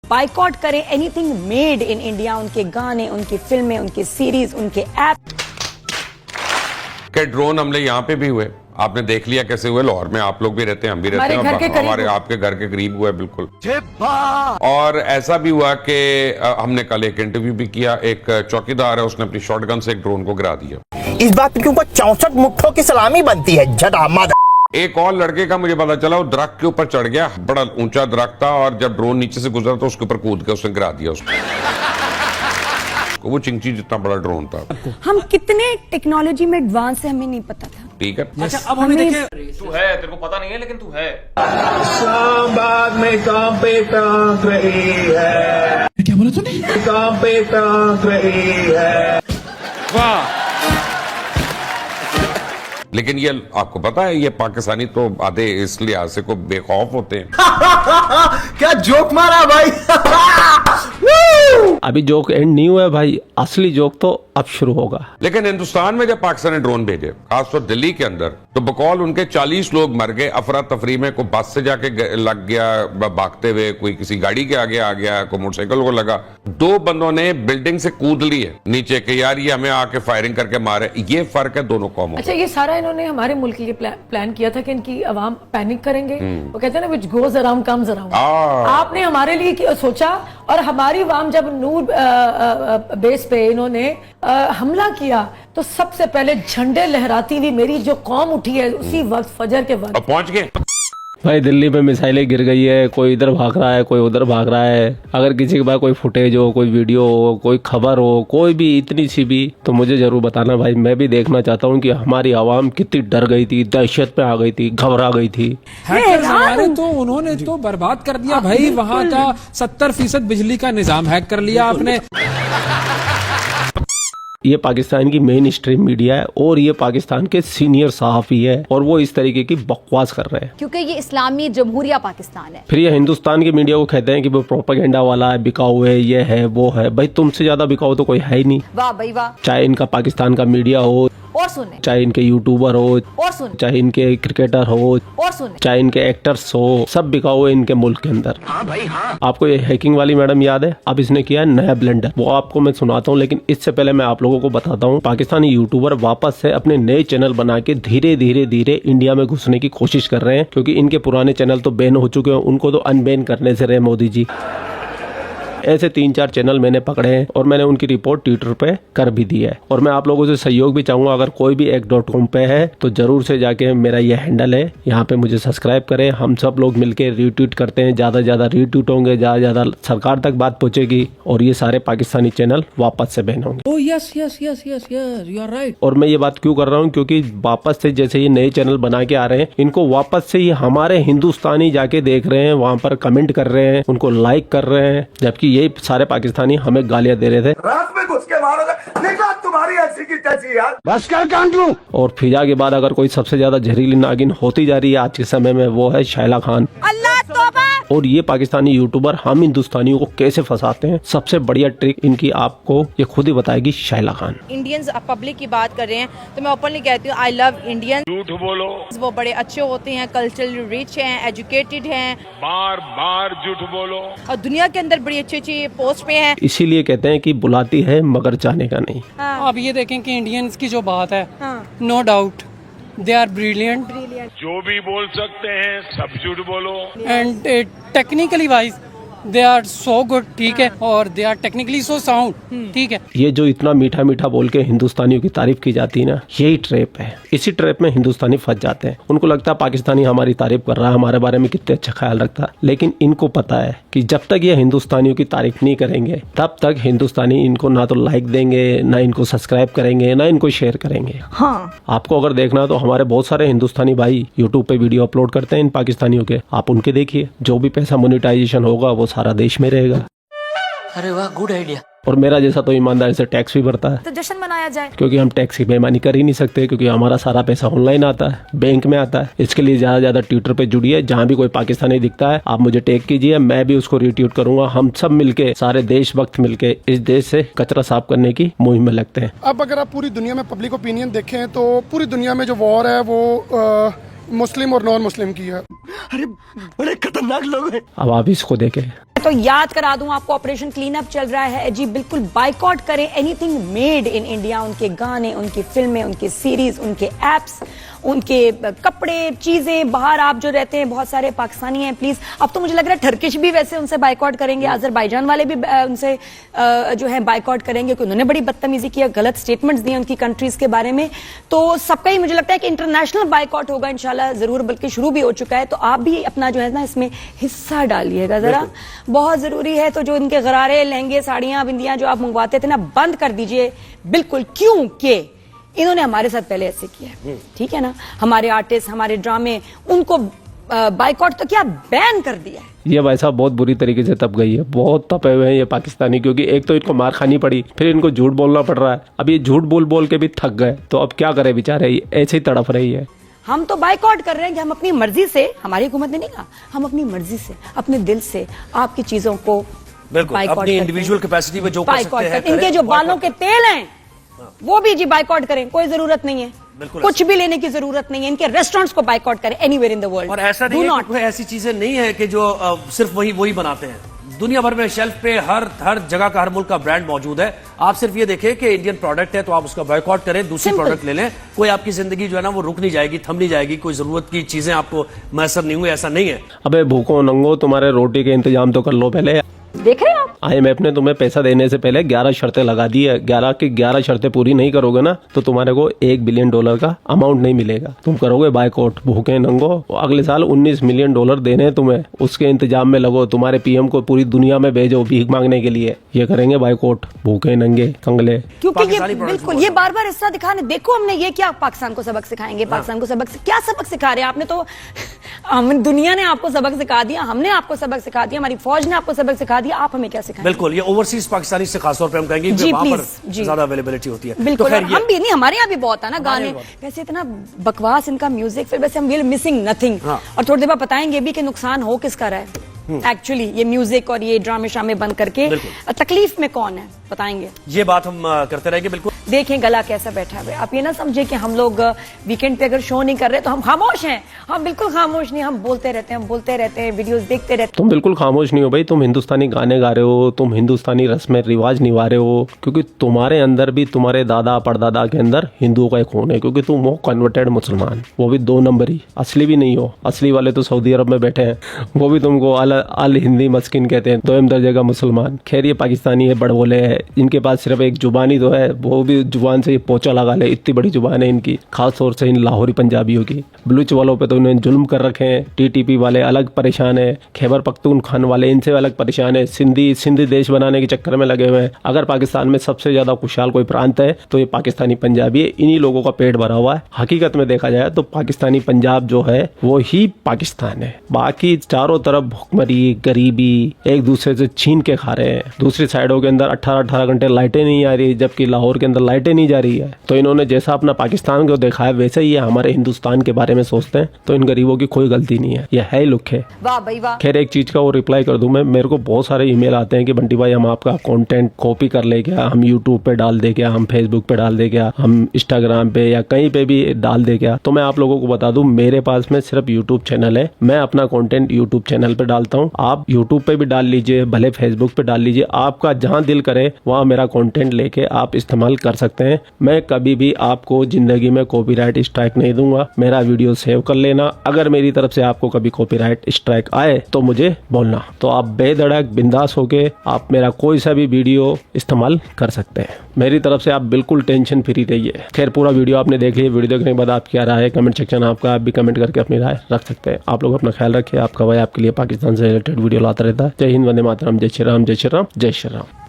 Boycott करें anything made in India, उनके गाने, उनकी फिल्में, उनकी सीरीज, उनके ऐप। के ड्रोन हमले यहाँ पे भी हुए, आपने देख लिया कैसे हुए। लाहौर में आप लोग भी रहते हैं, हम भी रहते हैं, हमारे आपके घर के करीब हुआ है बिल्कुल। और ऐसा भी हुआ कि हमने कल एक इंटरव्यू भी किया, एक चौकीदार है, उसने अपनी शॉटगन से एक ड्रोन को गिरा दिया। इस बात के ऊपर 64 मुट्ठों की सलामी बनती है झटामत। एक और लड़के का मुझे पता चला, वो दरख्त के ऊपर चढ़ गया, बड़ा ऊंचा दरख्त था, और जब ड्रोन नीचे से गुजरा तो उसके ऊपर कूद के उसने गिरा दिया उसको। वो चिंची जितना बड़ा ड्रोन था। हम कितने टेक्नोलॉजी में एडवांस है हमें नहीं पता था। ठीक है, अच्छा अब हमें देखे, तू है, तेरे को पता नहीं है लेकिन तू है। शाहबाद में काम पे टांग रही है। क्या बोला तूने? काम पे टांग रही है। वाह। लेकिन ये आपको पता है, ये पाकिस्तानी तो आधे इस लिहाज से को बेखौफ होते हैं। क्या जोक मारा भाई। अभी जोक एंड नहीं हुआ है भाई, असली जोक तो अब शुरू होगा। लेकिन हिंदुस्तान में जब पाकिस्तान ने ड्रोन भेजे, खासतौर दिल्ली के अंदर, तो बकौल उनके 40 लोग मर गए अफरा तफरी में। कोई बस से जाके लग गया भागते हुए, कोई किसी गाड़ी के आगे आ गया, कोई मोटरसाइकिल को लगा। 2 बंदों ने बिल्डिंग से कूद लिए नीचे के, यार ये हमें आके फायरिंग करके मारे। ये फर्क है दोनों कौमों। अच्छा, ये सारा इन्होंने हमारे मुल्क के लिए प्लान किया था कि इनकी अवाम पैनिक करेंगे। वो कहते हैं ना, which goes around comes around. आपने हमारे लिए सोचा, और हमारी अवाम जब नूर बेस पे इन्होंने हमला किया तो सबसे पहले झंडे लहराती हुई मेरी जो कौम उठी है उसी वक्त फजर के वक्त पहुंच गए। भाई दिल्ली में मिसाइलें गिर गई है, कोई इधर भाग रहा है, कोई उधर भाग रहा है। अगर किसी के पास कोई फुटेज हो, कोई वीडियो हो, कोई खबर हो, कोई भी इतनी सी भी, तो मुझे जरूर बताना भाई। मैं भी देखना चाहता हूँ कि हमारी आवाम कितनी डर गई थी, दहशत में आ गई थी, घबरा गई थी। हैकर्स हमारे तो उन्होंने तो बर्बाद कर दिया भाई। वहाँ का 70% बिजली का निजाम हैक कर लिया आपने। ये पाकिस्तान की मेन स्ट्रीम मीडिया है और ये पाकिस्तान के सीनियर सहाफी है, और वो इस तरीके की बकवास कर रहे हैं क्योंकि ये इस्लामी जमहूरिया पाकिस्तान है। फिर ये हिंदुस्तान की मीडिया को कहते हैं कि वो प्रोपेगेंडा वाला है, बिकाऊ है, ये है वो है। भाई तुमसे ज्यादा बिकाऊ तो कोई है ही नहीं। वाह भाई वाह। चाहे इनका पाकिस्तान का मीडिया हो, और सुने, चाहे इनके यूट्यूबर हो, और सुने, चाहे इनके क्रिकेटर हो, और सुने, चाहे इनके एक्टर्स हो, सब बिकाऊ है इनके मुल्क के अंदर। हाँ भाई हाँ। आपको ये हैकिंग वाली मैडम याद है? अब इसने किया नया ब्लेंडर, वो आपको मैं सुनाता हूँ। लेकिन इससे पहले मैं आप लोगों को बताता हूँ, पाकिस्तानी यूट्यूबर वापस से अपने नए चैनल बना के धीरे धीरे धीरे इंडिया में घुसने की कोशिश कर रहे हैं, क्योंकि इनके पुराने चैनल तो बैन हो चुके हैं। उनको तो अनबैन करने से रहे मोदी जी। ऐसे 3-4 चैनल मैंने पकड़े हैं और मैंने उनकी रिपोर्ट ट्विटर पे कर भी दी है। और मैं आप लोगों से सहयोग भी चाहूंगा, अगर कोई भी एक.com पे है तो जरूर से जाके, मेरा ये हैंडल है, यहाँ पे मुझे सब्सक्राइब करें। हम सब लोग मिलके रीट्वीट करते हैं, ज्यादा से ज्यादा रीट्वीट होंगे, ज्यादा ज्यादा सरकार तक बात पहुंचेगी और ये सारे पाकिस्तानी चैनल वापस से बैन होंगे। Oh yes yes yes yes yes, you are right. और मैं ये बात क्यों कर रहा हूँ, क्योंकि वापस से जैसे ये नए चैनल बना के आ रहे हैं, इनको वापस से ये हमारे हिंदुस्तानी जाके देख रहे हैं, वहाँ पर कमेंट कर रहे हैं, उनको लाइक कर रहे हैं, जबकि ये सारे पाकिस्तानी हमें गालियां दे रहे थे। रात में घुस के मारोगे, निकाल तुम्हारी ऐसी की तैसी यार। बस कर कांड लूं। और फिजा के बाद अगर कोई सबसे ज्यादा जहरीली नागिन होती जा रही है आज के समय में, वो है शैला खान। अल्लाह तौबा। और ये पाकिस्तानी यूट्यूबर हम हिंदुस्तानियों को कैसे फंसाते हैं, सबसे बढ़िया ट्रिक इनकी आपको ये खुद ही बताएगी शैला खान। इंडियंस पब्लिक की बात कर रहे हैं तो मैं ओपनली कहती हूँ, आई लव इंडियन। झूठ बोलो। वो बड़े अच्छे होते हैं, कल्चरली रिच हैं, एजुकेटेड हैं। बार बार झूठ बोलो। और दुनिया के अंदर बड़ी अच्छी अच्छी पोस्ट पे हैं। इसीलिए कहते हैं कि बुलाती है मगर जाने का नहीं। आप ये देखें कि इंडियंस की जो बात है, no doubt they are brilliant, जो भी बोल सकते हैं सब झूठ बोलो। And technically wise they are so good, ठीक है, और they are technically so sound, ठीक है। ये जो इतना मीठा मीठा बोल के हिंदुस्तानियों की तारीफ की जाती है ना, यही ट्रैप है। इसी ट्रैप में हिंदुस्तानी फंस जाते हैं। उनको लगता है पाकिस्तानी हमारी तारीफ कर रहा है, हमारे बारे में कितने अच्छा ख्याल रखता है, लेकिन इनको पता है कि जब तक ये हिंदुस्तानियों की तारीफ नहीं करेंगे, तब तक हिंदुस्तानी इनको ना तो लाइक देंगे, ना इनको सब्सक्राइब करेंगे, ना इनको शेयर करेंगे। हाँ, आपको अगर देखना है तो हमारे बहुत सारे हिंदुस्तानी भाई यूट्यूब पे वीडियो अपलोड करते हैं इन पाकिस्तानियों के, आप उनके देखिए। जो भी पैसा मोनेटाइजेशन होगा वो सारा देश में रहेगा। अरे वाह, गुड आइडिया। और मेरा जैसा तो ईमानदारी से टैक्स भी भरता है, तो जश्न मनाया जाए, क्योंकि हम टैक्स की बेईमानी कर ही नहीं सकते, क्योंकि हमारा सारा पैसा ऑनलाइन आता है, बैंक में आता है। इसके लिए ज्यादा ज्यादा ट्विटर पे जुड़िए, जहाँ भी कोई पाकिस्तानी दिखता है आप मुझे टैग कीजिए, मैं भी उसको रिट्वीट करूंगा। हम सब मिलके, सारे देशभक्त मिलके इस देश से कचरा साफ करने की मुहिम में लगते हैं। अब अगर आप पूरी दुनिया में पब्लिक ओपिनियन देखें तो पूरी दुनिया में जो वॉर है वो मुस्लिम और नॉन मुस्लिम की है। अरे बड़े खतरनाक लोग हैं। अब आप इसको देखें। तो याद करा दूं आपको, ऑपरेशन क्लीन अप चल रहा है जी, बिल्कुल बाइकआउट करें एनीथिंग मेड इन इंडिया, उनके गाने, उनकी फिल्में, उनकी सीरीज, उनके एप्स, उनके कपड़े, चीजें। बाहर आप जो रहते हैं बहुत सारे पाकिस्तानी हैं, प्लीज। अब तो मुझे लग रहा है टर्किश भी वैसे उनसे बाइकआउट करेंगे, अजरबैजान वाले भी उनसे जो है बाइकआउट करेंगे, क्योंकि उन्होंने बड़ी बदतमीजी की, गलत स्टेटमेंट्स दिए उनकी कंट्रीज के बारे में। तो सबका ही मुझे लगता है कि इंटरनेशनल बाइकआउट होगा इंशाल्लाह जरूर, बल्कि शुरू भी हो चुका है। तो आप भी अपना जो है ना इसमें हिस्सा डालिएगा जरा, बहुत जरूरी है। तो जो इनके गरारे, लहंगे, साड़ियां, बिंदियां जो आप मंगवाते थे ना, बंद कर दीजिए बिल्कुल, क्योंकि इन्होंने हमारे साथ पहले ऐसे किया है, ठीक है ना। हमारे आर्टिस्ट, हमारे ड्रामे, उनको बाइकआउट तो क्या बैन कर दिया है। ये भाई साहब बहुत बुरी तरीके से तप गई है, बहुत तपे हुए हैं ये पाकिस्तानी, क्योंकि एक तो इनको मार खानी पड़ी, फिर इनको झूठ बोलना पड़ रहा है। अब ये झूठ बोल बोल के भी थक गए, तो अब क्या करे बेचारे, ऐसे ही तड़प रही है। हम तो बाइकआउट कर रहे हैं कि हम अपनी मर्जी से, हमारी हुकूमत ने नहीं कहा, हम अपनी मर्जी से, अपने दिल से आपकी चीजों को बिल्कुल अपनी इंडिविजुअल कैपेसिटी में जो कर सकते हैं, इनके जो बालों के तेल हैं वो भी जी बाइकआउट करें, कोई जरूरत नहीं है, कुछ भी लेने की जरूरत नहीं है। इनके रेस्टोरेंट्स को बाइकआउट करें एनीवेयर इन द वर्ल्ड। और ऐसा नहीं है कि ऐसी चीजें नहीं है कि जो सिर्फ वही बनाते हैं। दुनिया भर में शेल्फ पे हर जगह का, हर मुल्क का ब्रांड मौजूद है। आप सिर्फ ये देखें कि इंडियन प्रोडक्ट है तो आप उसका बॉयकॉट करें, दूसरी प्रोडक्ट ले लें। कोई आपकी जिंदगी जो है ना वो रुक नहीं जाएगी, थम नहीं जाएगी। कोई जरूरत की चीजें आपको मैसर नहीं हुई, ऐसा नहीं है। अबे भूखो नंगो, तुम्हारे रोटी के इंतजाम तो कर लो पहले। देख रहे हैं आप, IMF ने तुम्हें पैसा देने से पहले 11 शर्तें लगा दी है। 11 की 11 शर्तें पूरी नहीं करोगे ना तो तुम्हारे को $1 बिलियन का अमाउंट नहीं मिलेगा। तुम करोगे बाइकआउट, भूखे नंगो। अगले साल $19 मिलियन देने हैं तुम्हें, उसके इंतजाम में लगो। तुम्हारे PM को पूरी दुनिया में भेजो भीख मांगने के लिए। ये करेंगे बाइकआउट, भूखे नंगे कंगले। क्योंकि ये बिल्कुल ये बार बार हिस्सा दिखाने, देखो हमने ये क्या पाकिस्तान को सबक सिखाएंगे, पाकिस्तान को क्या सबक सिखा रहे हैं आपने? तो दुनिया ने आपको सबक सिखा दिया, हमने आपको सबक सिखा दिया, हमारी फौज ने आपको सबक सिखा दिया, आप हमें क्या सिखाएंगे? बिल्कुल, ये ओवरसीज पाकिस्तानी से खासतौर पर हम कहेंगे कि वहां पर ज्यादा अवेलेबिलिटी होती है। बिल्कुल, तो हम भी नहीं, हमारे यहाँ भी बहुत है ना गाने, वैसे इतना बकवास इनका म्यूजिक, फिर वैसे हम वी आर मिसिंग नथिंग। और थोड़ी देर बाद बताएंगे भी कि नुकसान हो किसका रहा है एक्चुअली, ये म्यूजिक और ये ड्रामे शामे बंद करके तकलीफ में कौन है बताएंगे। ये बात हम करते रहेंगे। बिल्कुल देखें गला कैसा बैठा हुआ है। आप ये ना समझे कि हम लोग वीकेंड पे अगर शो नहीं कर रहे तो हम खामोश हैं। हम बिल्कुल खामोश नहीं, हम बोलते रहते हैं, वीडियोस देखते रहते हैं। तुम बिल्कुल खामोश नहीं हो भाई, तुम हिंदुस्तानी गाने गा रहे हो, तुम हिंदुस्तानी रस्में रिवाज निभा रहे हो, क्योंकि तुम्हारे अंदर भी, तुम्हारे दादा परदादा के अंदर हिंदुओं का एक खून है, क्योंकि तुम हो कन्वर्टेड मुसलमान, वो भी 2 नंबरी, असली भी नहीं हो। असली वाले तो सऊदी अरब में बैठे हैं, वो भी तुमको अल हिंदी मस्किन कहते हैं, 2 दर्जे का मुसलमान। खैर ये पाकिस्तानी है, बड़बोले है, इनके पास सिर्फ एक जुबानी तो है, वो भी जुबान से पोचा लगा ले, इतनी बड़ी जुबान है इनकी, खास तौर से इन लाहौरी पंजाबियों की। बलूच वालों पे तो इन्हें जुल्म कर रखे हैं। TTP वाले अलग परेशान है, खैबर पख्तूनख्वा वाले इनसे अलग परेशान है। सिंधी देश बनाने के चक्कर में लगे हुए हैं। अगर पाकिस्तान में सबसे ज्यादा खुशहाल कोई प्रांत है तो ये पाकिस्तानी पंजाबी है। इन्हीं लोगों का पेट भरा हुआ है। हकीकत में देखा जाए तो पाकिस्तानी पंजाब जो है वो ही पाकिस्तान है। बाकी चारों तरफ भुखमरी, गरीबी, एक दूसरे से छीन के खा रहे हैं। दूसरी साइडों के अंदर 18 घंटे लाइटें नहीं आ रही, जबकि लाहौर के अंदर लाइटें नहीं जा रही है। तो इन्होंने जैसा अपना पाकिस्तान को देखा है वैसे ही हमारे हिंदुस्तान के बारे में सोचते हैं। तो इन गरीबों की कोई गलती नहीं है, यह है ही लुक है। वाह भाई वाह। खैर एक चीज का वो रिप्लाई कर दूं मैं, मेरे को बहुत सारे ईमेल आते हैं कि बंटी भाई हम आपका कंटेंट कॉपी कर ले क्या, हम यूट्यूब पे डाल दे क्या, हम फेसबुक पे डाल दे क्या, हम इंस्टाग्राम पे या कहीं पे भी डाल दे क्या। तो मैं आप लोगों को बता दूं, मेरे पास में सिर्फ यूट्यूब चैनल है। मैं अपना कंटेंट यूट्यूब चैनल पे डालता हूँ। आप यूट्यूब पे भी डाल लीजिए, भले फेसबुक पे डाल लीजिए, आपका जहां दिल करे वहां मेरा कंटेंट लेके आप इस्तेमाल कर सकते हैं। मैं कभी भी आपको जिंदगी में कॉपीराइट स्ट्राइक नहीं दूंगा। मेरा वीडियो सेव कर लेना, अगर मेरी तरफ से आपको कभी कॉपीराइट स्ट्राइक आए तो मुझे बोलना। तो आप बेधड़क बिंदास होके आप मेरा कोई सा भी वीडियो इस्तेमाल कर सकते हैं। मेरी तरफ से आप बिल्कुल टेंशन फ्री रहिए। खैर पूरा वीडियो आपने देख लिया। वीडियो देखने के बाद आप क्या राय है, कमेंट सेक्शन आपका, आप भी कमेंट करके अपनी राय रख सकते हैं। आप लोग अपना ख्याल रखिए। आपका भाई आपके लिए पाकिस्तान से रिलेटेड वीडियो लाता रहता है। जय हिंद, वंदे मातरम, जय श्री राम, जय श्री राम, जय श्री राम।